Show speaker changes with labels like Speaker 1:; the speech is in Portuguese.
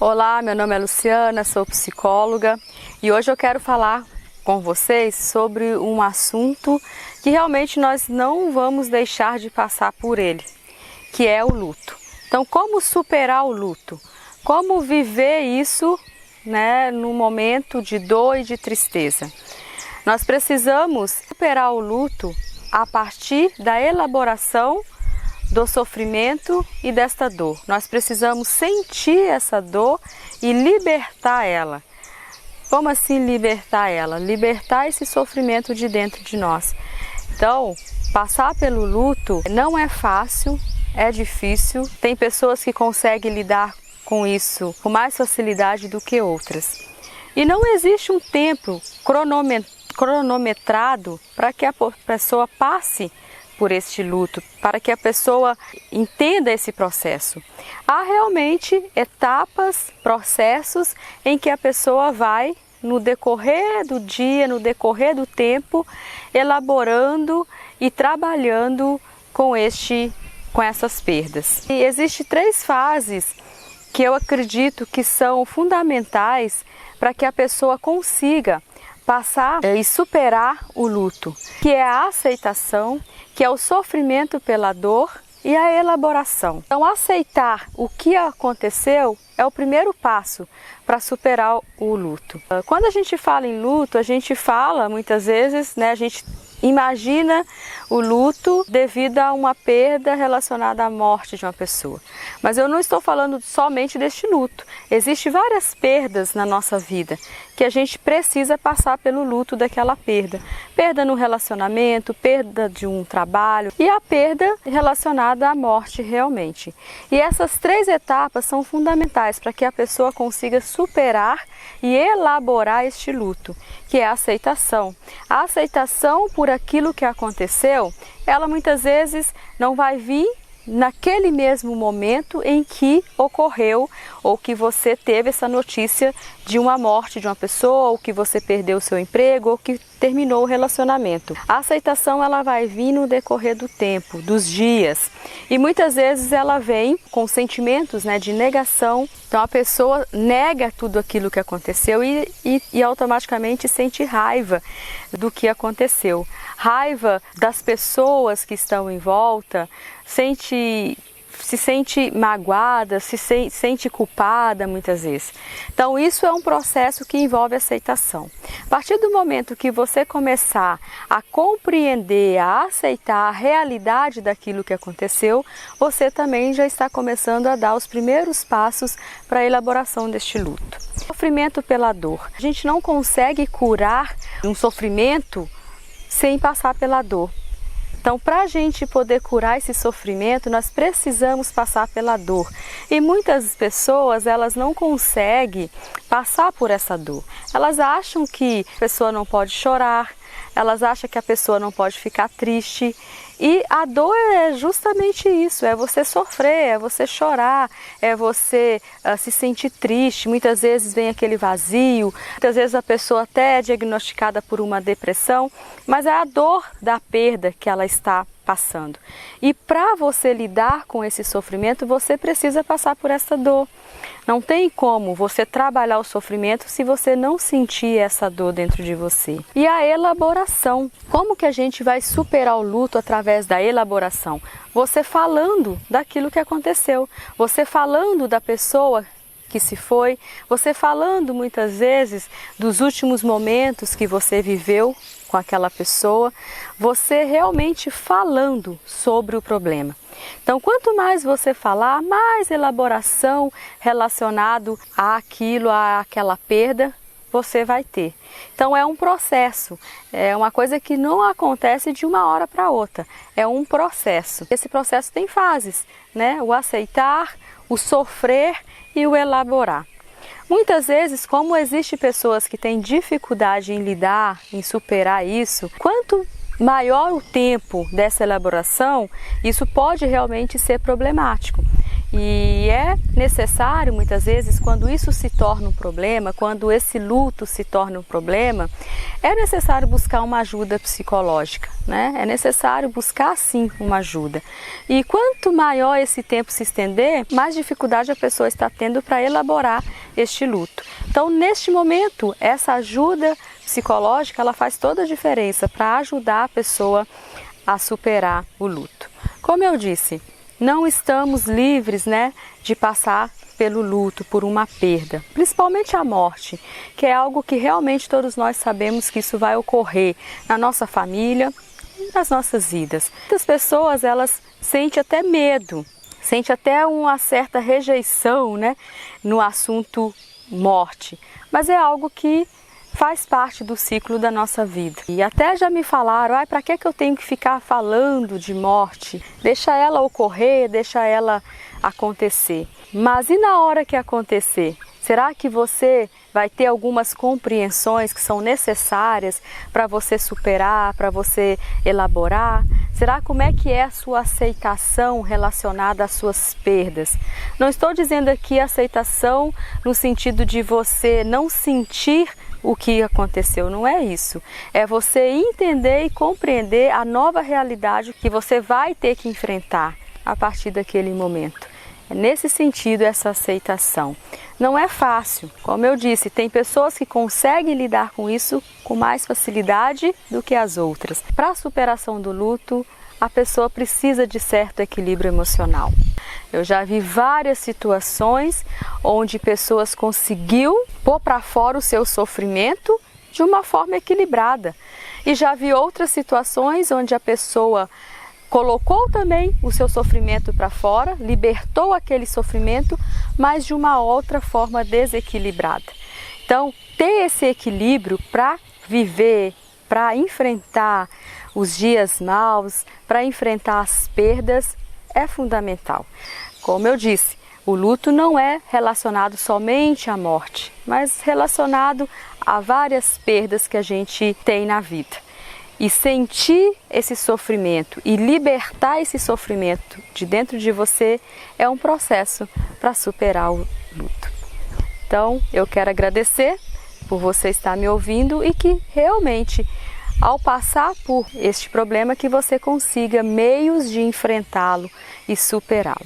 Speaker 1: Olá, meu nome é Luciana, sou psicóloga e hoje eu quero falar com vocês sobre um assunto que realmente nós não vamos deixar de passar por ele, que é o luto. Então, como superar o luto? Como viver isso, no momento de dor e de tristeza? Nós precisamos superar o luto a partir da elaboração do sofrimento e desta dor. Nós precisamos sentir essa dor e libertar ela. Como assim libertar ela? Libertar esse sofrimento de dentro de nós. Então, passar pelo luto não é fácil, é difícil. Tem pessoas que conseguem lidar com isso com mais facilidade do que outras. E não existe um tempo cronometrado para que a pessoa passe por este luto, para que a pessoa entenda esse processo. Há realmente etapas, processos em que a pessoa vai, no decorrer do dia, no decorrer do tempo, elaborando e trabalhando com essas perdas. E existem 3 fases que eu acredito que são fundamentais para que a pessoa consiga passar e superar o luto, que é a aceitação, que é o sofrimento pela dor e a elaboração. Então, aceitar o que aconteceu é o primeiro passo para superar o luto. Quando a gente fala em luto, a gente fala muitas vezes, a gente imagina o luto devido a uma perda relacionada à morte de uma pessoa. Mas eu não estou falando somente deste luto. Existem várias perdas na nossa vida que a gente precisa passar pelo luto daquela perda. Perda no relacionamento, perda de um trabalho e a perda relacionada à morte realmente. E essas 3 etapas são fundamentais para que a pessoa consiga superar e elaborar este luto, que é a aceitação. A aceitação por aquilo que aconteceu, ela muitas vezes não vai vir naquele mesmo momento em que ocorreu ou que você teve essa notícia de uma morte de uma pessoa, ou que você perdeu o seu emprego, ou que terminou o relacionamento. A aceitação ela vai vir no decorrer do tempo, dos dias, e muitas vezes ela vem com sentimentos de negação. Então a pessoa nega tudo aquilo que aconteceu e automaticamente sente raiva do que aconteceu. Raiva das pessoas que estão em volta, se sente magoada, se sente culpada muitas vezes. Então isso é um processo que envolve aceitação. A partir do momento que você começar a compreender, a aceitar a realidade daquilo que aconteceu, você também já está começando a dar os primeiros passos para a elaboração deste luto. Sofrimento pela dor. A gente não consegue curar um sofrimento sem passar pela dor. Então, para a gente poder curar esse sofrimento, nós precisamos passar pela dor. E muitas pessoas, elas não conseguem passar por essa dor. Elas acham que a pessoa não pode chorar, elas acham que a pessoa não pode ficar triste. E a dor é justamente isso, é você sofrer, é você chorar, é você se sentir triste. Muitas vezes vem aquele vazio, muitas vezes a pessoa até é diagnosticada por uma depressão, mas é a dor da perda que ela está passando. E para você lidar com esse sofrimento, você precisa passar por essa dor. Não tem como você trabalhar o sofrimento se você não sentir essa dor dentro de você. E a elaboração. Como que a gente vai superar o luto através da elaboração? Você falando daquilo que aconteceu. Você falando da pessoa que se foi. Você falando muitas vezes dos últimos momentos que você viveu com aquela pessoa. Você realmente falando sobre o problema. Então, quanto mais você falar, mais elaboração relacionado àquela perda você vai ter. Então, é um processo, é uma coisa que não acontece de uma hora para outra, é um processo. Esse processo tem fases, o aceitar, o sofrer e o elaborar. Muitas vezes, como existem pessoas que têm dificuldade em lidar, em superar isso, quanto maior o tempo dessa elaboração, isso pode realmente ser problemático. E é necessário, muitas vezes, quando isso se torna um problema, quando esse luto se torna um problema, é necessário buscar uma ajuda psicológica, né? É necessário buscar, sim, uma ajuda. E quanto maior esse tempo se estender, mais dificuldade a pessoa está tendo para elaborar este luto. Então, neste momento, essa ajuda psicológica, ela faz toda a diferença para ajudar a pessoa a superar o luto. Como eu disse, não estamos livres, né, de passar pelo luto, por uma perda, principalmente a morte, que é algo que realmente todos nós sabemos que isso vai ocorrer na nossa família, nas nossas vidas. Muitas pessoas, elas sentem até medo, sentem até uma certa rejeição, né, no assunto morte, mas é algo que faz parte do ciclo da nossa vida. E até já me falaram, para que eu tenho que ficar falando de morte? Deixa ela ocorrer, deixa ela acontecer. Mas e na hora que acontecer? Será que você vai ter algumas compreensões que são necessárias para você superar, para você elaborar? Será como é que é a sua aceitação relacionada às suas perdas? Não estou dizendo aqui aceitação no sentido de você não sentir o que aconteceu, não é isso. É você entender e compreender a nova realidade que você vai ter que enfrentar a partir daquele momento. É nesse sentido essa aceitação. Não é fácil, como eu disse, tem pessoas que conseguem lidar com isso com mais facilidade do que as outras. Para a superação do luto, a pessoa precisa de certo equilíbrio emocional. Eu já vi várias situações onde pessoas conseguiu pôr para fora o seu sofrimento de uma forma equilibrada. E já vi outras situações onde a pessoa colocou também o seu sofrimento para fora, libertou aquele sofrimento, mas de uma outra forma desequilibrada. Então, ter esse equilíbrio para viver, para enfrentar os dias maus, para enfrentar as perdas, é fundamental. Como eu disse, o luto não é relacionado somente à morte, mas relacionado a várias perdas que a gente tem na vida. E sentir esse sofrimento e libertar esse sofrimento de dentro de você é um processo para superar o luto. Então, eu quero agradecer por você estar me ouvindo e que realmente, ao passar por este problema, que você consiga meios de enfrentá-lo e superá-lo.